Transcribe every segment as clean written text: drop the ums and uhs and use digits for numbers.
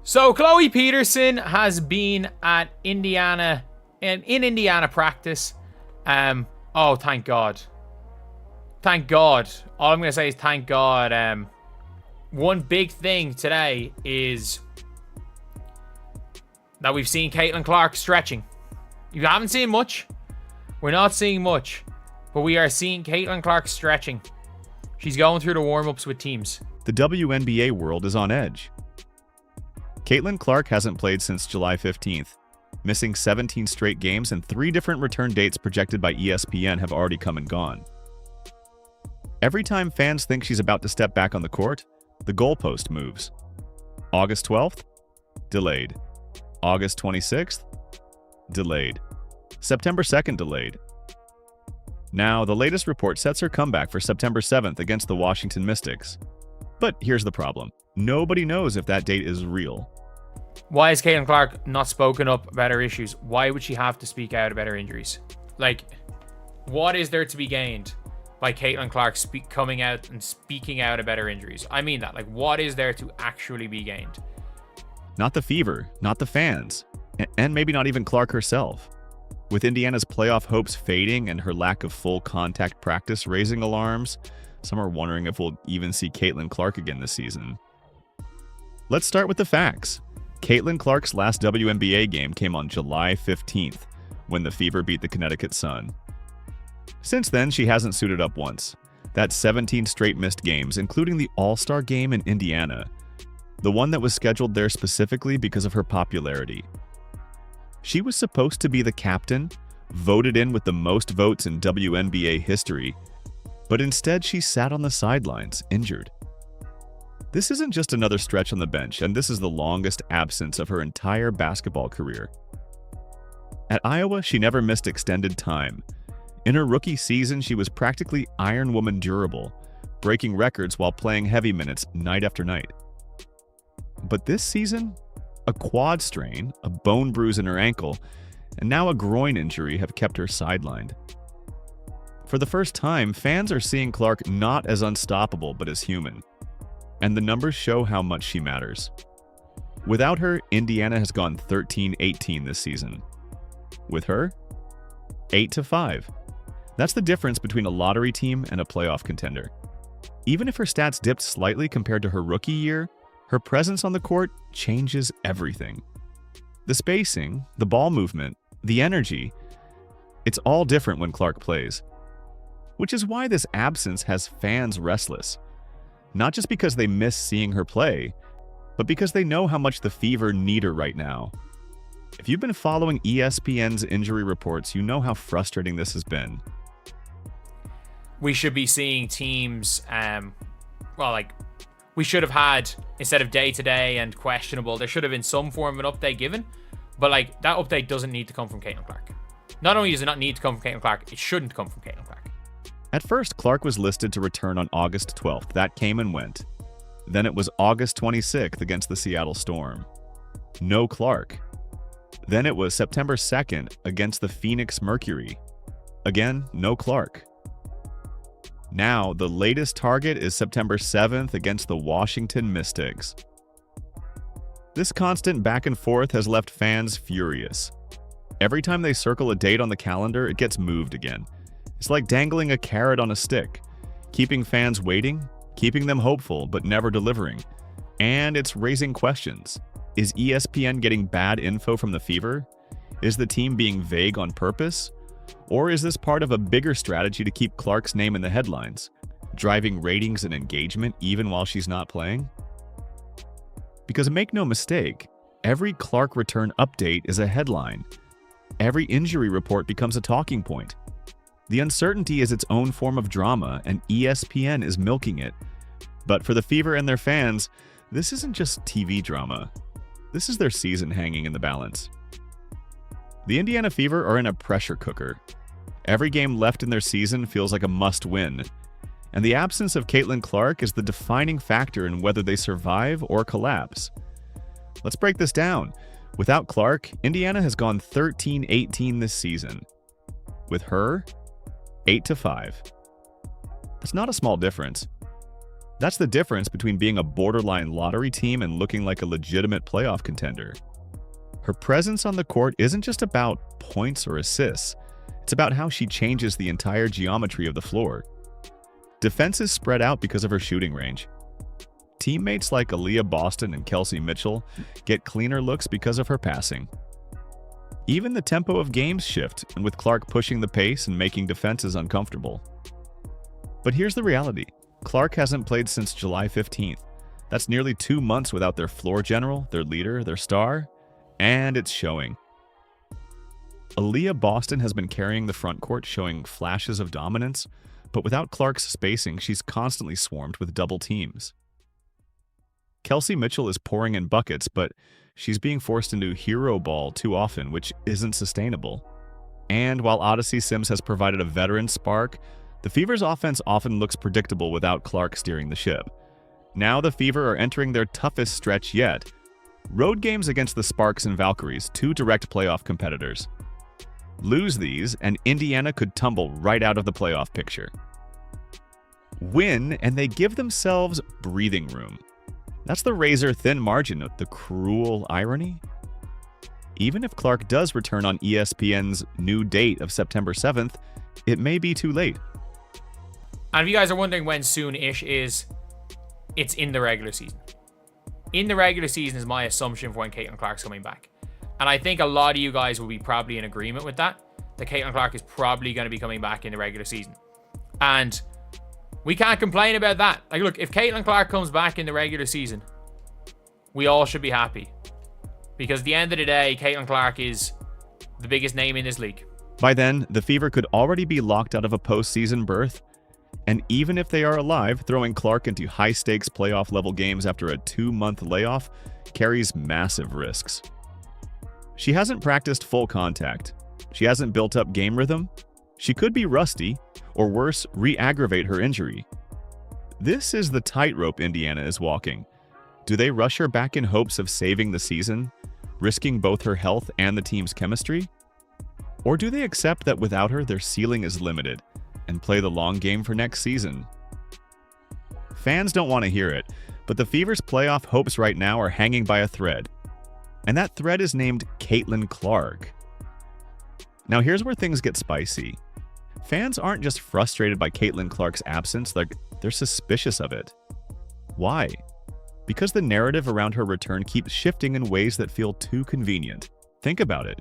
So Chloe Peterson has been at Indiana in Indiana practice. Oh, thank God. Thank God. All I'm going to say is thank God. One big thing today is that we've seen Caitlin Clark stretching. You haven't seen much. We're not seeing much. But we are seeing Caitlin Clark stretching. She's going through the warm-ups with teams. The WNBA world is on edge. Caitlin Clark hasn't played since July 15th, missing 17 straight games, and 3 different return dates projected by ESPN have already come and gone. Every time fans think she's about to step back on the court, the goalpost moves. August 12th? Delayed. August 26th? Delayed. September 2nd delayed. Now, the latest report sets her comeback for September 7th against the Washington Mystics. But here's the problem. Nobody knows if that date is real. Why has Caitlin Clark not spoken up about her issues? Why would she have to speak out about her injuries? Like, what is there to be gained by Caitlin Clark coming out and speaking out about her injuries? I mean that. Like, what is there to actually be gained? Not the fever, not the fans, and maybe not even Clark herself. With Indiana's playoff hopes fading and her lack of full contact practice raising alarms, some are wondering if we'll even see Caitlin Clark again this season. Let's start with the facts. Caitlin Clark's last WNBA game came on July 15th, when the Fever beat the Connecticut Sun. Since then, she hasn't suited up once. That's 17 straight missed games, including the All-Star game in Indiana, the one that was scheduled there specifically because of her popularity. She was supposed to be the captain, voted in with the most votes in WNBA history, but instead she sat on the sidelines, injured. This isn't just another stretch on the bench, and this is the longest absence of her entire basketball career. At Iowa, she never missed extended time. In her rookie season, she was practically Iron Woman durable, breaking records while playing heavy minutes night after night. But this season, a quad strain, a bone bruise in her ankle, and now a groin injury have kept her sidelined. For the first time, fans are seeing Clark not as unstoppable but as human. And the numbers show how much she matters. Without her, Indiana has gone 13-18 this season. With her, 8-5. That's the difference between a lottery team and a playoff contender. Even if her stats dipped slightly compared to her rookie year, her presence on the court changes everything. The spacing, the ball movement, the energy, it's all different when Clark plays. Which is why this absence has fans restless. Not just because they miss seeing her play, but because they know how much the Fever need her right now. If you've been following ESPN's injury reports, you know how frustrating this has been. We should be seeing teams, we should have had, instead of day-to-day and questionable, there should have been some form of an update given, but that update doesn't need to come from Caitlin Clark. Not only does it not need to come from Caitlin Clark, it shouldn't come from Caitlin Clark. At first, Clark was listed to return on August 12th. That came and went. Then it was August 26th against the Seattle Storm. No Clark. Then it was September 2nd against the Phoenix Mercury. Again, no Clark. Now, the latest target is September 7th against the Washington Mystics. This constant back and forth has left fans furious. Every time they circle a date on the calendar, it gets moved again. It's like dangling a carrot on a stick, keeping fans waiting, keeping them hopeful, but never delivering. And it's raising questions. Is ESPN getting bad info from the Fever? Is the team being vague on purpose? Or is this part of a bigger strategy to keep Clark's name in the headlines, driving ratings and engagement even while she's not playing? Because make no mistake, every Clark return update is a headline. Every injury report becomes a talking point. The uncertainty is its own form of drama, and ESPN is milking it. But for the Fever and their fans, this isn't just TV drama. This is their season hanging in the balance. The Indiana Fever are in a pressure cooker. Every game left in their season feels like a must-win, and the absence of Caitlin Clark is the defining factor in whether they survive or collapse. Let's break this down. Without Clark, Indiana has gone 13-18 this season. With her, 8-5. That's not a small difference. That's the difference between being a borderline lottery team and looking like a legitimate playoff contender. Her presence on the court isn't just about points or assists. It's about how she changes the entire geometry of the floor. Defense is spread out because of her shooting range. Teammates like Aaliyah Boston and Kelsey Mitchell get cleaner looks because of her passing. Even the tempo of games shift, and with Clark pushing the pace and making defenses uncomfortable. But here's the reality. Clark hasn't played since July 15th. That's nearly 2 months without their floor general, their leader, their star, and it's showing. Aaliyah Boston has been carrying the front court, showing flashes of dominance, but without Clark's spacing, she's constantly swarmed with double teams. Kelsey Mitchell is pouring in buckets, but she's being forced into hero ball too often, which isn't sustainable. And while Odyssey Sims has provided a veteran spark, the Fever's offense often looks predictable without Clark steering the ship. Now the Fever are entering their toughest stretch yet. Road games against the Sparks and Valkyries, 2 direct playoff competitors. Lose these, and Indiana could tumble right out of the playoff picture. Win, and they give themselves breathing room. That's the razor-thin margin of the cruel irony. Even if Clark does return on ESPN's new date of September 7th, it may be too late. And if you guys are wondering when soon-ish is, it's in the regular season. In the regular season is my assumption for when Caitlin Clark's coming back. And I think a lot of you guys will be probably in agreement with that Caitlin Clark is probably going to be coming back in the regular season. And we can't complain about that. Like, look, if Caitlin Clark comes back in the regular season, we all should be happy. Because at the end of the day, Caitlin Clark is the biggest name in this league. By then, the Fever could already be locked out of a postseason berth. And even if they are alive, throwing Clark into high-stakes playoff-level games after a 2-month layoff carries massive risks. She hasn't practiced full contact. She hasn't built up game rhythm. She could be rusty, or worse, re-aggravate her injury. This is the tightrope Indiana is walking. Do they rush her back in hopes of saving the season, risking both her health and the team's chemistry? Or do they accept that without her, their ceiling is limited, and play the long game for next season? Fans don't want to hear it, but the Fever's playoff hopes right now are hanging by a thread. And that thread is named Caitlin Clark. Now here's where things get spicy. Fans aren't just frustrated by Caitlin Clark's absence, they're suspicious of it. Why? Because the narrative around her return keeps shifting in ways that feel too convenient. Think about it.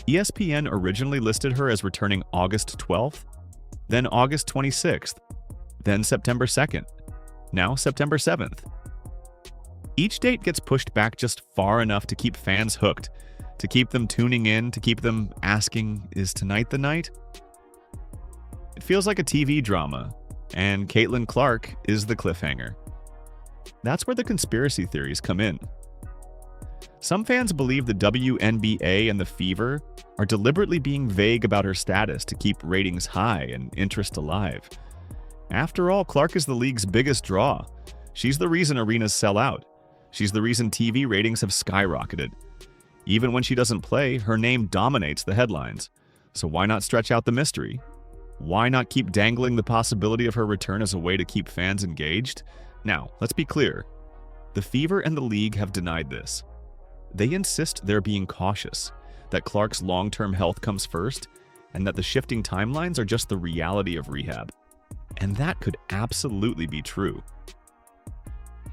ESPN originally listed her as returning August 12th, then August 26th, then September 2nd, now September 7th. Each date gets pushed back just far enough to keep fans hooked, to keep them tuning in, to keep them asking, is tonight the night? It feels like a TV drama, and Caitlin Clark is the cliffhanger. That's where the conspiracy theories come in. Some fans believe the WNBA and the Fever are deliberately being vague about her status to keep ratings high and interest alive. After all, Clark is the league's biggest draw. She's the reason arenas sell out. She's the reason TV ratings have skyrocketed. Even when she doesn't play, her name dominates the headlines. So why not stretch out the mystery? Why not keep dangling the possibility of her return as a way to keep fans engaged? Now, let's be clear. The Fever and the league have denied this. They insist they're being cautious, that Clark's long-term health comes first, and that the shifting timelines are just the reality of rehab. And that could absolutely be true.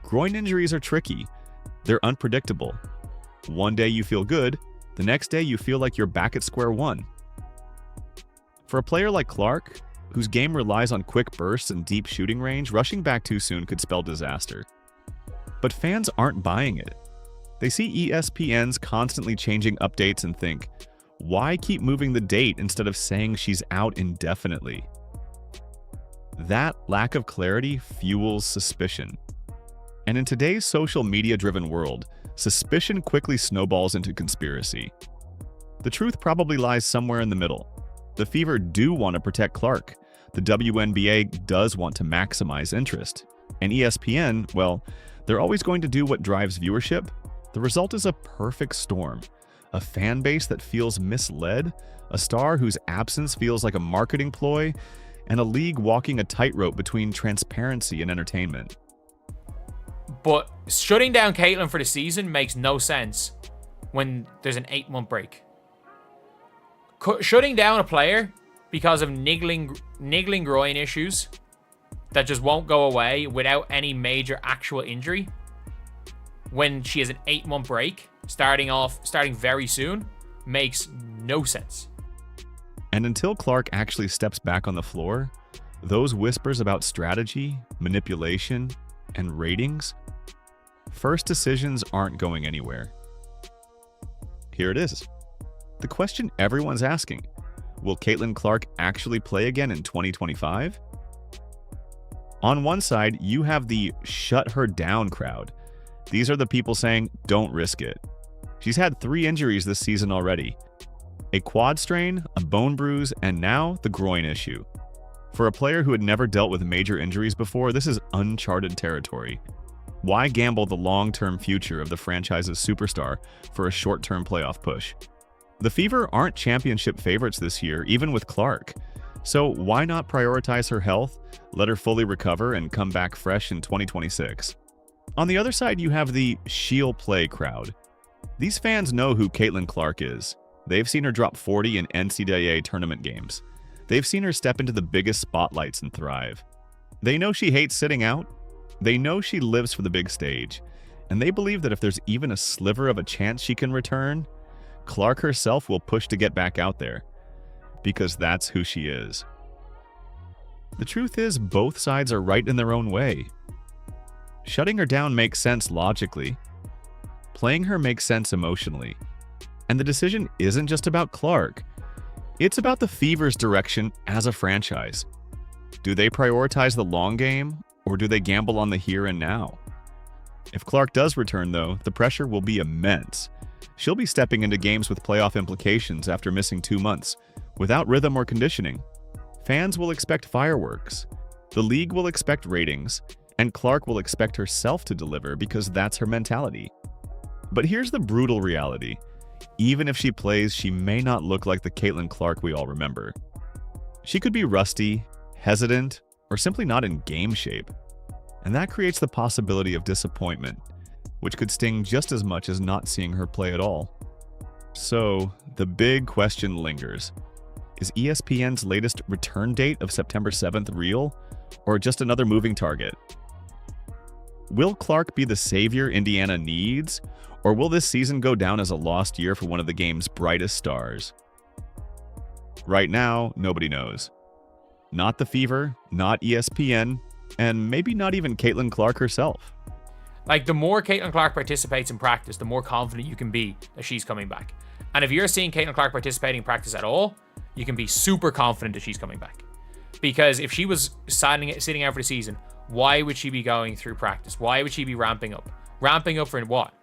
Groin injuries are tricky. They're unpredictable. One day you feel good, the next day you feel like you're back at square one. For a player like Clark, whose game relies on quick bursts and deep shooting range, rushing back too soon could spell disaster. But fans aren't buying it. They see ESPN's constantly changing updates and think, why keep moving the date instead of saying she's out indefinitely? That lack of clarity fuels suspicion. And in today's social media-driven world, suspicion quickly snowballs into conspiracy. The truth probably lies somewhere in the middle. The Fever do want to protect Clark. The WNBA does want to maximize interest. And ESPN, well, they're always going to do what drives viewership. The result is a perfect storm. A fan base that feels misled, a star whose absence feels like a marketing ploy, and a league walking a tightrope between transparency and entertainment. But shutting down Caitlin for the season makes no sense when there's an 8-month break. Shutting down a player because of niggling groin issues that just won't go away without any major actual injury when she has an 8-month break starting very soon makes no sense. And until Clark actually steps back on the floor, those whispers about strategy, manipulation, and ratings, first decisions aren't going anywhere. Here it is. The question everyone's asking: will Caitlin Clark actually play again in 2025? On one side, you have the shut her down crowd. These are the people saying, don't risk it. She's had 3 injuries this season already: a quad strain, a bone bruise, and now the groin issue. For a player who had never dealt with major injuries before, this is uncharted territory. Why gamble the long-term future of the franchise's superstar for a short-term playoff push? The Fever aren't championship favorites this year, even with Clark. So why not prioritize her health, let her fully recover, and come back fresh in 2026? On the other side, you have the she'll play crowd. These fans know who Caitlin Clark is. They've seen her drop 40 in NCAA tournament games. They've seen her step into the biggest spotlights and thrive. They know she hates sitting out. They know she lives for the big stage. And they believe that if there's even a sliver of a chance she can return, Clark herself will push to get back out there. Because that's who she is. The truth is, both sides are right in their own way. Shutting her down makes sense logically. Playing her makes sense emotionally. And the decision isn't just about Clark. It's about the Fever's direction as a franchise. Do they prioritize the long game, or do they gamble on the here and now? If Clark does return, though, the pressure will be immense. She'll be stepping into games with playoff implications after missing 2 months, without rhythm or conditioning. Fans will expect fireworks. The league will expect ratings, and Clark will expect herself to deliver because that's her mentality. But here's the brutal reality. Even if she plays, she may not look like the Caitlin Clark we all remember. She could be rusty, hesitant, or simply not in game shape. And that creates the possibility of disappointment, which could sting just as much as not seeing her play at all. So, the big question lingers. Is ESPN's latest return date of September 7th real, or just another moving target? Will Clark be the savior Indiana needs, or will this season go down as a lost year for one of the game's brightest stars? Right now, nobody knows. Not the Fever, not ESPN, and maybe not even Caitlin Clark herself. Like, the more Caitlin Clark participates in practice, the more confident you can be that she's coming back. And if you're seeing Caitlin Clark participating in practice at all, you can be super confident that she's coming back. Because if she was sitting out for the season, why would she be going through practice? Why would she be ramping up? Ramping up for what?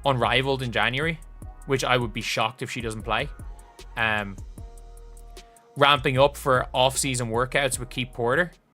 Unrivaled in January, which I would be shocked if she doesn't play. Ramping up for off-season workouts with Keith Porter,